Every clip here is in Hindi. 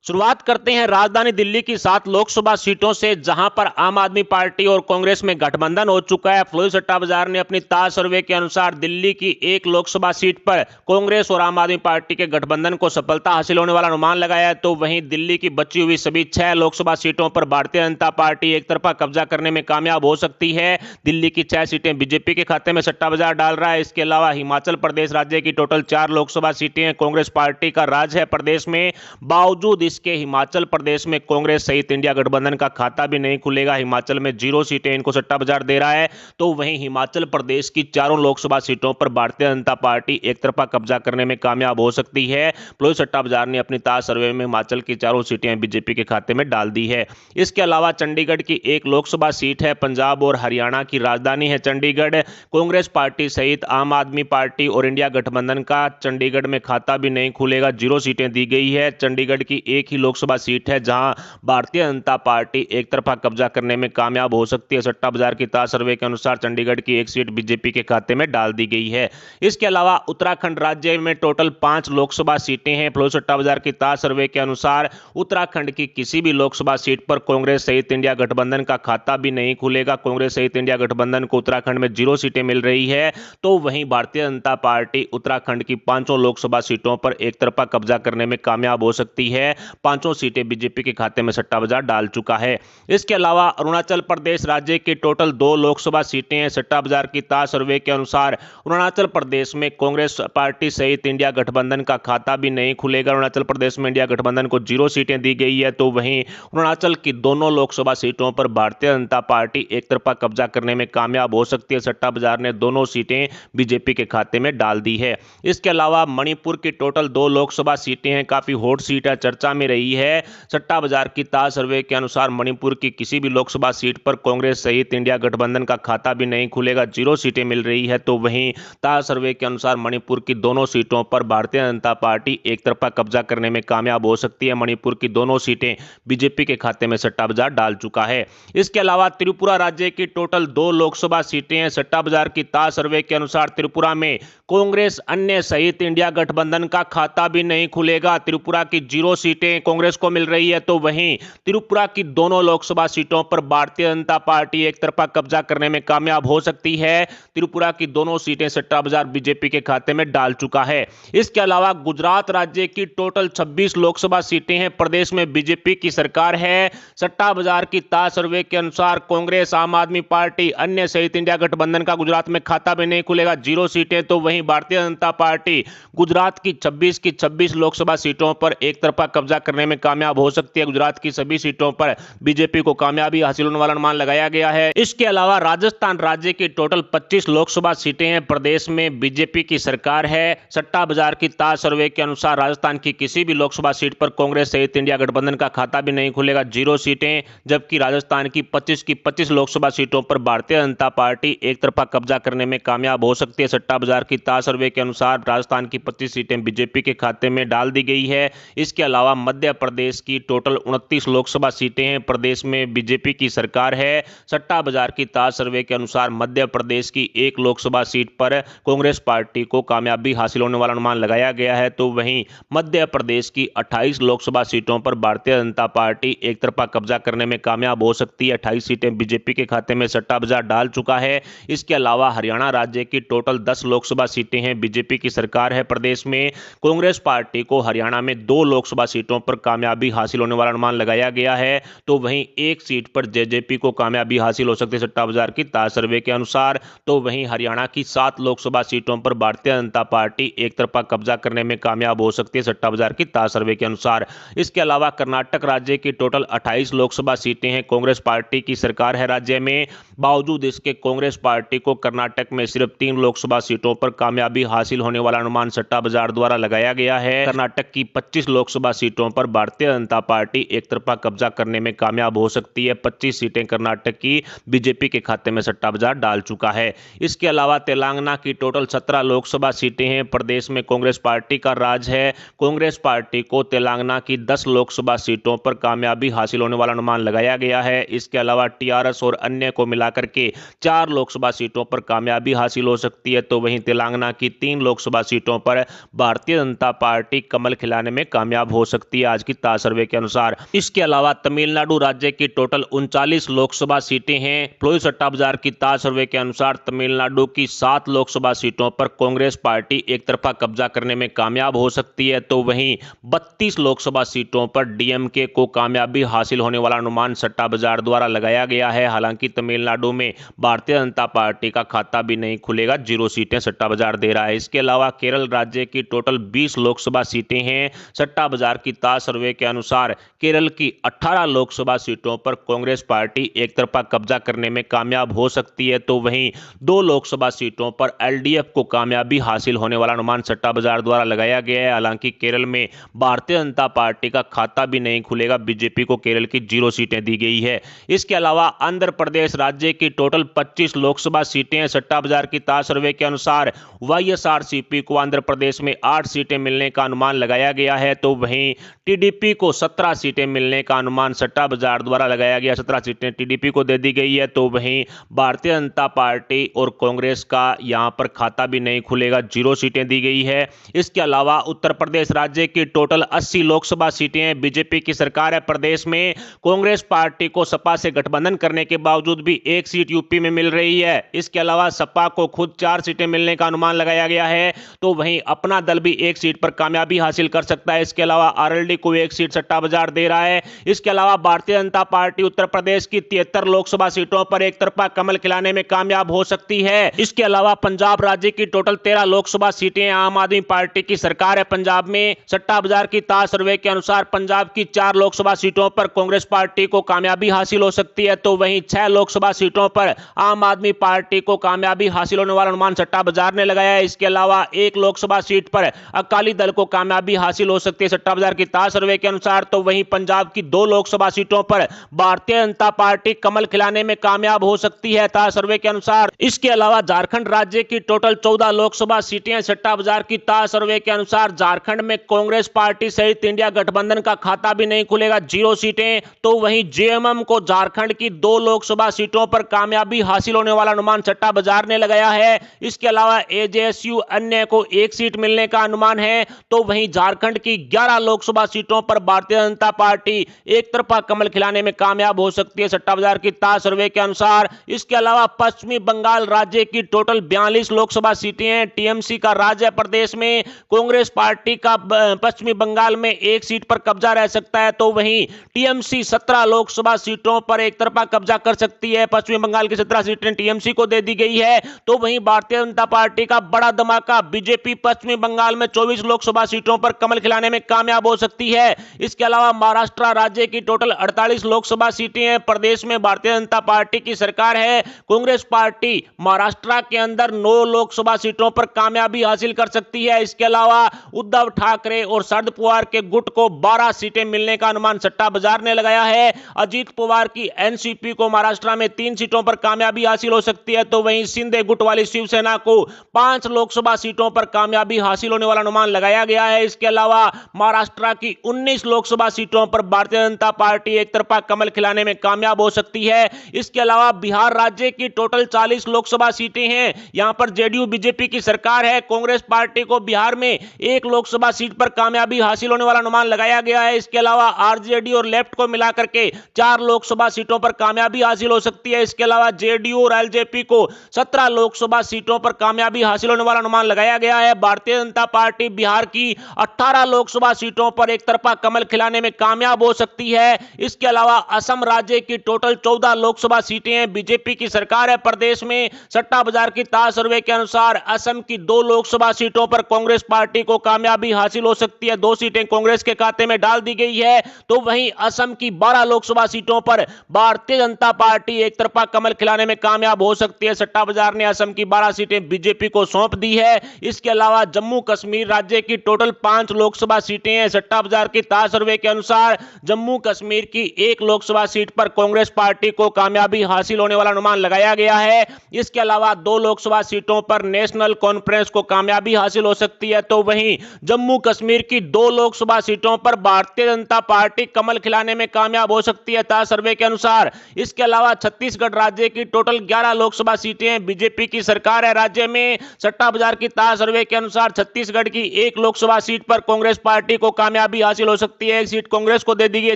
शुरुआत करते हैं राजधानी दिल्ली की 7 लोकसभा सीटों से, जहां पर आम आदमी पार्टी और कांग्रेस में गठबंधन हो चुका है। फ्लोई सट्टा बाजार ने अपनी ताज सर्वे के अनुसार दिल्ली की एक लोकसभा सीट पर कांग्रेस और आम आदमी पार्टी के गठबंधन को सफलता हासिल होने वाला अनुमान लगाया है। तो वहीं दिल्ली की बची हुई सभी 6 लोकसभा सीटों पर भारतीय जनता पार्टी एक तरफा कब्जा करने में कामयाब हो सकती है। दिल्ली की 6 सीटें बीजेपी के खाते में सट्टा बाजार डाल रहा है। इसके अलावा हिमाचल प्रदेश राज्य की टोटल 4 लोकसभा सीटें कांग्रेस पार्टी का राज है प्रदेश में। बावजूद इसके हिमाचल प्रदेश में कांग्रेस सहित इंडिया गठबंधन का खाता भी नहीं खुलेगा। हिमाचल में 0 सीटें इनको सट्टा बाजार दे रहा है। तो वहीं हिमाचल प्रदेश की चारों लोकसभा सीटों पर भारतीय जनता पार्टी एक तरफा कब्जा करने में कामयाब हो सकती है। प्लोई सट्टा बाजार ने अपनी ताज सर्वे में हिमाचल की चारों सीटें बीजेपी के खाते में डाल दी है। इसके अलावा चंडीगढ़ की एक लोकसभा सीट है। पंजाब और हरियाणा की राजधानी है चंडीगढ़। कांग्रेस पार्टी सहित आम आदमी पार्टी और इंडिया गठबंधन का चंडीगढ़ में खाता भी नहीं खुलेगा। 0 सीटें दी गई है। चंडीगढ़ की एक ही लोकसभा सीट है जहां भारतीय जनता पार्टी एक तरफा कब्जा करने में कामयाब हो सकती है। सट्टा बाजार की ताज सर्वे के अनुसार चंडीगढ़ की एक सीट बीजेपी के खाते में डाल दी गई है। इसके अलावा उत्तराखंड राज्य में टोटल 5 लोकसभा सीटें हैं। फ्लोई सट्टा बाजार की ताज सर्वे के अनुसार उत्तराखंड की किसी भी लोकसभा सीट पर कांग्रेस सहित इंडिया गठबंधन का खाता भी नहीं खुलेगा। कांग्रेस सहित इंडिया गठबंधन को उत्तराखंड में 0 सीटें मिल रही है। तो वहीं भारतीय जनता पार्टी उत्तराखंड की 5 लोकसभा सीटों पर एक तरफा कब्जा करने में कामयाब हो सकती है। 5 सीटें बीजेपी के खाते में सट्टा बाजार डाल चुका है। इसके अलावा अरुणाचल प्रदेश राज्य की टोटल 2 लोकसभा सीटें हैं। सट्टा बाजार की ताज सर्वे के अनुसार अरुणाचल प्रदेश में कांग्रेस पार्टी सहित इंडिया गठबंधन का खाता भी नहीं खुलेगा। अरुणाचल प्रदेश में इंडिया गठबंधन को 0 सीटें दी गई है। तो वहीं अरुणाचल की दोनों लोकसभा सीटों पर भारतीय जनता पार्टी एक तरफा कब्जा करने में कामयाब हो सकती है। सट्टा बाजार ने दोनों सीटें बीजेपी के खाते में डाल दी है। इसके अलावा मणिपुर की टोटल 2 लोकसभा सीटें हैं। काफी हॉट सीट है, चर्चा में रही है। सट्टा बाजार की ताज सर्वे के अनुसार मणिपुर की किसी भी लोकसभा सीट पर कांग्रेस सहित इंडिया गठबंधन का खाता भी नहीं खुलेगा। 0 सीटें मिल रही है। तो वहीं ताज सर्वे के अनुसार मणिपुर की दोनों सीटों पर भारतीय जनता पार्टी एक तरफा कब्जा करने में कामयाब हो सकती है। मणिपुर की दोनों सीटें बीजेपी के खाते में सट्टा बाजार डाल चुका है। इसके अलावा त्रिपुरा राज्य की टोटल 2 लोकसभा सीटें हैं। सट्टा बाजार की ताज सर्वे के अनुसार त्रिपुरा में कांग्रेस अन्य सहित इंडिया गठबंधन का खाता भी नहीं खुलेगा। त्रिपुरा की 0 सीटें कांग्रेस को मिल रही है। तो वहीं त्रिपुरा की दोनों लोकसभा सीटों पर भारतीय जनता पार्टी एक तरफा कब्जा करने में कामयाब हो सकती है। त्रिपुरा की दोनों सीटें सट्टा बाजार बीजेपी के खाते में डाल चुका है। इसके अलावा गुजरात राज्य की टोटल 26 लोकसभा सीटें हैं। प्रदेश में बीजेपी की सरकार है। सट्टा बाजार की ताज सर्वे के अनुसार कांग्रेस, आम आदमी पार्टी, अन्य सहित इंडिया गठबंधन का गुजरात में खाता भी नहीं खुलेगा। 0 सीटें। तो वहीं भारतीय जनता पार्टी गुजरात की 26 लोकसभा सीटों पर एक तरफा कब्जा करने में कामयाब हो सकती है। गुजरात की सभी सीटों पर बीजेपी को कामयाबी हासिल होने वाला अनुमान लगाया गया है। इसके अलावा राजस्थान राज्य की टोटल 25 लोकसभा सीटें हैं। प्रदेश में बीजेपी की सरकार है। सट्टा बाजार की ताज सर्वे के अनुसार राजस्थान की किसी भी लोकसभा सीट पर कांग्रेस सहित इंडिया गठबंधन का खाता भी नहीं खुलेगा। 0 सीटें। जबकि राजस्थान की 25 लोकसभा सीटों पर भारतीय जनता पार्टी एक तरफा कब्जा करने में कामयाब हो सकती है। सट्टा बाजार की ताज सर्वे के अनुसार राजस्थान की 25 सीटें बीजेपी के खाते में डाल दी गई है। इसके अलावा मध्य प्रदेश की टोटल 29 लोकसभा सीटें हैं। प्रदेश में बीजेपी की सरकार है। सट्टा बाजार की ताज सर्वे के अनुसार मध्य प्रदेश की एक लोकसभा सीट पर कांग्रेस पार्टी को कामयाबी हासिल होने वाला अनुमान लगाया गया है। तो वहीं मध्य प्रदेश की 28 लोकसभा सीटों पर भारतीय जनता पार्टी एक तरफा कब्जा करने में कामयाब हो सकती है। 28 सीटें बीजेपी के खाते में सट्टा बाजार डाल चुका है। इसके अलावा हरियाणा राज्य की टोटल 10 लोकसभा सीटें हैं। बीजेपी की सरकार है। प्रदेश में कांग्रेस पार्टी को हरियाणा में 2 लोकसभा सीटों पर कामयाबी हासिल होने वाला अनुमान लगाया गया है। तो वहीं एक सीट पर जेजेपी को कामयाबी हासिल हो सकती है सट्टा बाजार की ताज सर्वे के अनुसार। तो वहीं हरियाणा की 7 लोकसभा सीटों पर भारतीय जनता पार्टी एक तरफा कब्जा करने में कामयाब हो सकती है सट्टा बाजार की ताज सर्वे के अनुसार। इसके अलावा कर्नाटक राज्य की टोटल 28 लोकसभा सीटें हैं। कांग्रेस पार्टी की सरकार है राज्य में। बावजूद इसके कांग्रेस पार्टी को कर्नाटक में सिर्फ 3 लोकसभा सीटों पर कामयाबी हासिल होने वाला अनुमान सट्टा बाजार द्वारा लगाया गया है। कर्नाटक की 25 लोकसभा सीटों पर भारतीय जनता पार्टी एक तरफा कब्जा करने में कामयाब हो सकती है। 25 सीटें कर्नाटक की बीजेपी के खाते में सट्टा बाजार डाल चुका है। इसके अलावा तेलंगाना की टोटल 17 लोकसभा सीटें हैं। प्रदेश में कांग्रेस पार्टी का राज है। कांग्रेस पार्टी को तेलंगाना की 10 लोकसभा सीटों पर कामयाबी हासिल होने वाला अनुमान लगाया गया है। इसके अलावा टीआरएस और अन्य को मिला मिलाकर के 4 लोकसभा सीटों पर कामयाबी हासिल हो सकती है, तो वहीं तेलंगाना की 3 लोकसभा सीटों पर भारतीय जनता पार्टी कमल खिलाने में कामयाब हो सकती है आज की ताज सर्वे के अनुसार। इसके अलावा तमिलनाडु राज्य की टोटल 39 लोकसभा सीटें हैं। फ्लोई सट्टा बाजार की ताज सर्वे के अनुसार तमिलनाडु की 7 लोकसभा सीटों पर कांग्रेस पार्टी एक तरफा कब्जा करने में कामयाब हो सकती है, तो वहीं 32 लोकसभा सीटों पर डीएमके को कामयाबी हासिल होने वाला अनुमान सट्टा बाजार द्वारा लगाया गया है। हालांकि तमिलनाडु में भारतीय जनता पार्टी का खाता भी नहीं खुलेगा, 0 सीटें सट्टा बाजार दे रहा है। इसके अलावा केरल राज्य की टोटल 20 लोकसभा सीटें हैं। सट्टा बाजार की ताज सर्वे के अनुसार केरल की 18 लोकसभा सीटों पर कांग्रेस पार्टी एक तरफा कब्जा करने में कामयाब हो सकती है, तो वहीं 2 लोकसभा सीटों पर एलडीएफ को कामयाबी हासिल होने वाला अनुमान सट्टा बाजार द्वारा लगाया गया है। हालांकि केरल में भारतीय जनता पार्टी का खाता भी नहीं खुलेगा, बीजेपी को केरल की 0 सीटें दी गई है। इसके अलावा आंध्र प्रदेश राज्य की टोटल 25 लोकसभा सीटें हैं। सट्टा बाजार की ताज सर्वे के अनुसार वाईएसआरसीपी को आंध्र प्रदेश में 8 सीटें मिलने का अनुमान लगाया गया है, तो वहीं टीडीपी को 17 सीटें मिलने का अनुमान सट्टा बाजार द्वारा लगाया गया। 17 सीटें टीडीपी को दे दी गई है, तो वहीं भारतीय जनता पार्टी और कांग्रेस का यहां पर खाता भी नहीं खुलेगा, 0 सीटें दी गई है। इसके अलावा उत्तर प्रदेश राज्य की टोटल 80 लोकसभा सीटें हैं। बीजेपी की सरकार है प्रदेश में। कांग्रेस पार्टी को सपा से गठबंधन करने के बावजूद भी 1 सीट यूपी में मिल रही है। इसके अलावा सपा को खुद 4 सीटें मिलने का अनुमान लगाया गया है, तो वहीं अपना दल भी 1 सीट पर कामयाबी हासिल कर सकता है। इसके अलावा आरएलडी को 1 सीट सट्टा बाजार दे रहा है। इसके अलावा भारतीय जनता पार्टी उत्तर प्रदेश की 73 लोकसभा सीटों पर एक तरफा कमल खिलाने में कामयाब हो सकती है। इसके अलावा पंजाब राज्य की टोटल 13 लोकसभा सीटें आम आदमी पार्टी की सरकार है पंजाब में। सट्टा बाजार की ताज सर्वे के अनुसार पंजाब की 4 लोकसभा सीटों पर कांग्रेस पार्टी को कामयाबी हासिल हो सकती है, तो वहीं 6 लोकसभा सीटों पर आम आदमी पार्टी को कामयाबी हासिल होने वाला अनुमान सट्टा बाजार ने लगाया है। इसके अलावा 1 लोकसभा सीट पर अकाली दल को कामयाबी हासिल हो सकती है सट्टा बाजार की ताज सर्वे के अनुसार, तो वहीं पंजाब की 2 लोकसभा सीटों पर भारतीय जनता पार्टी कमल खिलाने में कामयाब हो सकती है ताज सर्वे के अनुसार। इसके अलावा झारखंड राज्य की टोटल 14 लोकसभा सीटें सट्टा बाजार की ताज सर्वे के अनुसार झारखंड में कांग्रेस पार्टी सहित इंडिया गठबंधन का खाता भी नहीं खुलेगा, 0 सीटें, तो वहीं जेएमएम को झारखंड की 2 लोकसभा सीटों पर कामयाबी हासिल होने वाला अनुमान सट्टा बाजार ने लगाया है। इसके अलावा एजेएसयू अन्य को 1 सीट मिलने का अनुमान है, तो वहीं झारखंड की 11 लोकसभा सीटों पर भारतीय जनता पार्टी एक तरफा कमल खिलाने में कामयाब हो सकती है सट्टा बाजार की ताज सर्वे के अनुसार। इसके अलावा पश्चिमी बंगाल राज्य की टोटल 42 लोकसभा सीटें हैं। टीएमसी का राज है प्रदेश में। कांग्रेस पार्टी का पश्चिमी बंगाल में 1 सीट पर कब्जा रह सकता है, तो वहीं टीएमसी 17 लोकसभा सीटों पर एक तरफा कब्जा कर सकती है। पश्चिमी बंगाल की 17 सीटें टीएमसी को दे दी गई है, तो वहीं भारतीय जनता पार्टी का बड़ा धमाका बीजेपी पश्चिमी बंगाल में 24 लोकसभा सीटों पर कमल खिलाने में कामयाब हो सकती है। इसके अलावा महाराष्ट्र राज्य की टोटल 48 लोकसभा सीटें हैं। प्रदेश में भारतीय जनता पार्टी की सरकार है। कांग्रेस पार्टी महाराष्ट्र के अंदर 9 लोकसभा सीटों पर कामयाबी हासिल कर सकती है। इसके अलावा उद्धव ठाकरे और शरद पवार के गुट को 12 सीटें मिलने का अनुमान सट्टा बाजार ने लगाया है। अजीत पवार की एनसीपी को महाराष्ट्र में 3 सीटों पर कामयाबी हासिल हो सकती है, तो वहीं शिंदे गुट वाली शिवसेना को 5 लोकसभा सीटों पर कामयाबी हासिल होने वाला अनुमान लगाया गया है। इसके अलावा महाराष्ट्र की 19 लोकसभा सीटों पर भारतीय जनता पार्टी एक तरफा कमल खिलाने में कामयाब हो सकती है। इसके अलावा बिहार राज्य की टोटल 40 लोकसभा सीटें हैं। यहां पर जेडीयू बीजेपी की सरकार है। कांग्रेस पार्टी को बिहार में 1 लोकसभा सीट पर कामयाबी हासिल होने वाला अनुमान लगाया गया है। इसके अलावा आरजेडी और लेफ्ट को मिलाकर के 4 लोकसभा सीटों पर कामयाबी हासिल हो सकती है। इसके अलावा जेडीयू और एलजेपी को 17 लोकसभा सीटों पर कामयाबी हासिल होने वाला अनुमान लगाया गया है। भारतीय जनता पार्टी बिहार की 18 लोकसभा सीटों पर एक तरफा कमल खिलाने में कामयाब हो सकती है। इसके अलावा असम राज्य की टोटल 14 लोकसभा सीटें हैं। बीजेपी की सरकार है प्रदेश में। सट्टा बाजार की ताज सर्वे के अनुसार असम की 2 लोकसभा सीटों पर कांग्रेस पार्टी को कामयाबी हासिल हो सकती है। 2 सीटें कांग्रेस के खाते में डाल दी गई है, तो वहीं असम की 12 लोकसभा सीटों पर भारतीय जनता पार्टी एक तरफा कमल खिलाने में कामयाब हो सकती है। सट्टा बाजार ने असम की 12 सीटें बीजेपी को सौंप दी है। इसके अलावा जम्मू कश्मीर राज्य की टोटल 5 लोकसभा सीटें हैं। सट्टा बाजार की ताज सर्वे के अनुसार जम्मू कश्मीर की 1 लोकसभा सीट पर कांग्रेस पार्टी को कामयाबी हासिल होने वाला अनुमान लगाया गया है। इसके अलावा 2 लोकसभा सीटों पर नेशनल कॉन्फ्रेंस को कामयाबी हासिल हो सकती है, तो वहीं जम्मू कश्मीर की 2 लोकसभा सीटों पर भारतीय जनता पार्टी कमल खिलाने में कामयाब हो सकती है ताज सर्वे के अनुसार। इसके अलावा छत्तीसगढ़ छत्तीसगढ़ राज्य की टोटल 11 लोकसभा सीटें हैं। बीजेपी की सरकार है राज्य में। सट्टा बाजार की ताजा सर्वे के अनुसार छत्तीसगढ़ की एक लोकसभा सीट पर कांग्रेस पार्टी को कामयाबी हासिल हो सकती है। एक सीट कांग्रेस को दे दी गई है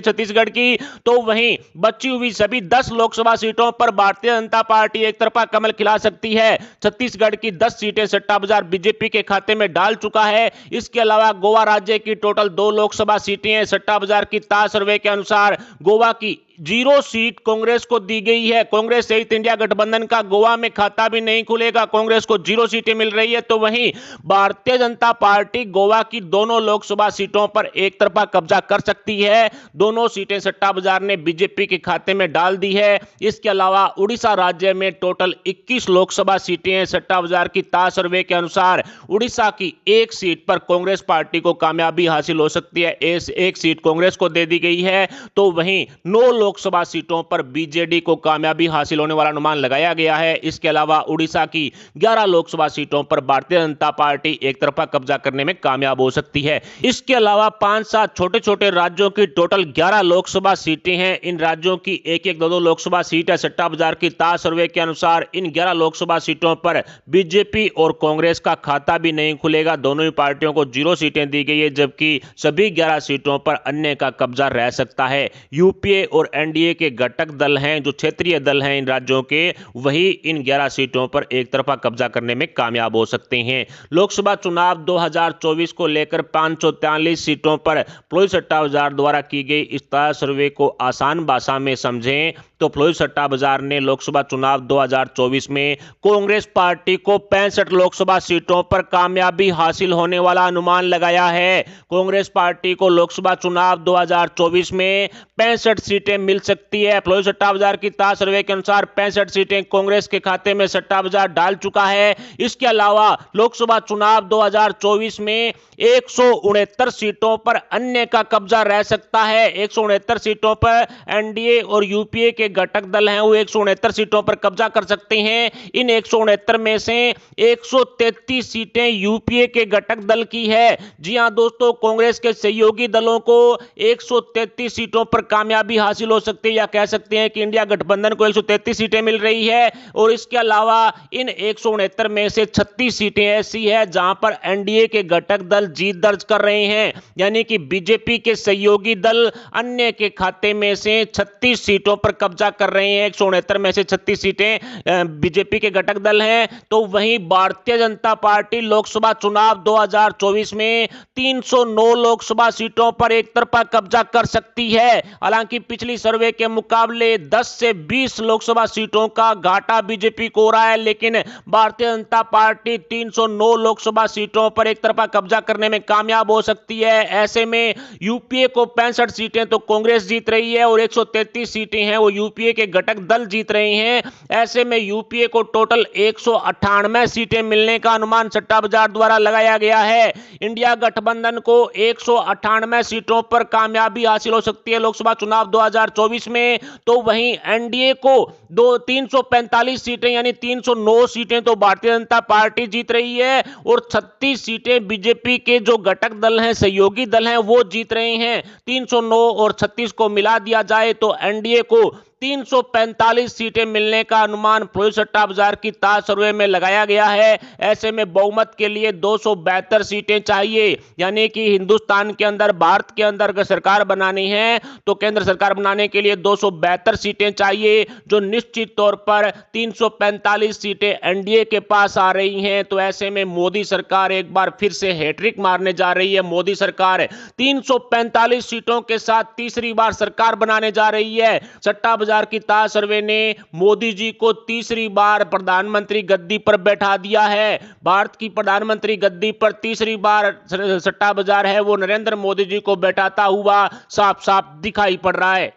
छत्तीसगढ़ की। तो वहीं बची हुई सभी 10 लोकसभा सीटों पर भारतीय जनता पार्टी एक तरफा कमल खिला सकती है। छत्तीसगढ़ की 10 सीटें सट्टा बाजार बीजेपी के खाते में डाल चुका है। इसके अलावा गोवा राज्य की टोटल 2 लोकसभा सीटें हैं। सट्टा बाजार की ताजा सर्वे के अनुसार गोवा की 0 सीट कांग्रेस को दी गई है। कांग्रेस सहित इंडिया गठबंधन का गोवा में खाता भी नहीं खुलेगा। कांग्रेस को 0 सीटें मिल रही है। तो वहीं भारतीय जनता पार्टी गोवा की दोनों लोकसभा सीटों पर एक तरफा कब्जा कर सकती है। दोनों सीटें सट्टा बाजार ने बीजेपी के खाते में डाल दी है। इसके अलावा उड़ीसा राज्य में टोटल 21 लोकसभा सीटें हैं। सट्टा बाजार की ताजा सर्वे के अनुसार उड़ीसा की एक सीट पर कांग्रेस पार्टी को कामयाबी हासिल हो सकती है। एक सीट कांग्रेस को दे दी गई है। तो वहीं 9 लोकसभा सीटों पर बीजेडी को कामयाबी हासिल होने वाला अनुमान लगाया गया है। इसके अलावा उड़ीसा की 11 लोकसभा सीटों पर भारतीय जनता पार्टी एक तरफा कब्जा करने में कामयाब हो सकती है। इसके अलावा 5-7 छोटे-छोटे राज्यों की टोटल 11 लोकसभा सीटें हैं। इन राज्यों की एक-एक 2-2 लोकसभा सीट है। सट्टा बाजार की ताजा सर्वे के अनुसार इन 11 लोकसभा सीटों पर बीजेपी और कांग्रेस का खाता भी नहीं खुलेगा। दोनों ही पार्टियों को 0 सीटें दी गई है, जबकि सभी 11 सीटों पर अन्य का कब्जा रह सकता है। यूपीए और एनडीए के घटक दल हैं, जो क्षेत्रीय दल हैं इन राज्यों के, वही इन 11 सीटों पर एक तरफा कब्जा करने में कामयाब हो सकते हैं। लोकसभा चुनाव 2024 को लेकर 543 सीटों पर प्लोई सट्टा बाजार द्वारा की गई इस ताजा सर्वे को आसान भाषा में समझें तो प्लोई सट्टा बाजार ने लोकसभा चुनाव 2024 में कांग्रेस पार्टी को 65 लोकसभा सीटों पर कामयाबी हासिल होने वाला अनुमान लगाया है। कांग्रेस पार्टी को लोकसभा चुनाव 2024 में 65 सीटें मिल सकती है। प्लोई सट्टा बाजार की ताजा सर्वे के अनुसार 65 सीटें कांग्रेस के खाते में सट्टा बाजार डाल चुका है। इसके अलावा लोकसभा चुनाव 2024 में 169 सीटों पर अन्य का कब्जा रह सकता है। 169 सीटों पर एनडीए और यूपीए के घटक दल हैं, वो 169 सीटों पर कब्जा कर सकते हैं। इन 169 में से 133 सीटें यूपीए के घटक दल की है। जी हां दोस्तों, कांग्रेस के सहयोगी दलों को 133 सीटों पर कामयाबी हासिल हो सकती है, या कह सकते हैं कि इंडिया गठबंधन को 133 सीटें मिल रही है। और इसके अलावा इन 169 में से 36 सीटें ऐसी है जहां पर एनडीए के घटक दल जीत दर्ज कर रहे हैं, यानी कि बीजेपी के सहयोगी दल अन्य के खाते में से 36 सीटों पर कब्जा कर रहे हैं। 169 में से 36 सीटें बीजेपी के घटक दल हैं। तो वहीं भारतीय जनता पार्टी लोकसभा चुनाव 2024 में 309 लोकसभा सीटों पर एक तरफा कब्जा कर सकती है। हालांकि पिछली सर्वे के मुकाबले 10 से 20 लोकसभा सीटों का घाटा बीजेपी को हो रहा है, लेकिन भारतीय जनता पार्टी 309 लोकसभा सीटों पर एक तरफा कब्जा करने में कामयाब हो सकती है। ऐसे में यूपीए को 65 सीटें तो कांग्रेस जीत रही है और 133 सीटें हैं वो यूपीए के घटक दल जीत रहे हैं। ऐसे में यूपीए को टोटल 198 सीटें मिलने का अनुमान सट्टा बाजार द्वारा लगाया गया है। इंडिया गठबंधन को 198 सीटों पर कामयाबी हासिल हो सकती है लोकसभा चुनाव 2024 में। तो वहीं एनडीए को 345 सीटें यानी 309 सीटें तो भारतीय जनता पार्टी जीत रही है और 36 सीटें बीजेपी के जो घटक दल हैं, सहयोगी दल हैं, वो जीत रहे हैं। 309 और 36 को मिला दिया जाए तो एनडीए को 345 सीटें मिलने का अनुमान प्लोई सट्टा बाजार की ताजा सर्वे में लगाया गया है। ऐसे में बहुमत के लिए 272 सीटें चाहिए, यानी कि हिंदुस्तान के अंदर, भारत के अंदर अगर सरकार बनानी है तो केंद्र सरकार बनाने के लिए 272 सीटें चाहिए, जो निश्चित तौर पर 345 सीटें एनडीए के पास आ रही हैं। तो ऐसे में मोदी सरकार एक बार फिर से हैट्रिक मारने जा रही है। मोदी सरकार 345 सीटों के साथ तीसरी बार सरकार बनाने जा रही है। सट्टा बाजार की ताजा सर्वे ने मोदी जी को तीसरी बार प्रधानमंत्री गद्दी पर बैठा दिया है। भारत की प्रधानमंत्री गद्दी पर तीसरी बार सट्टा बाजार है वो नरेंद्र मोदी जी को बैठाता हुआ साफ साफ दिखाई पड़ रहा है।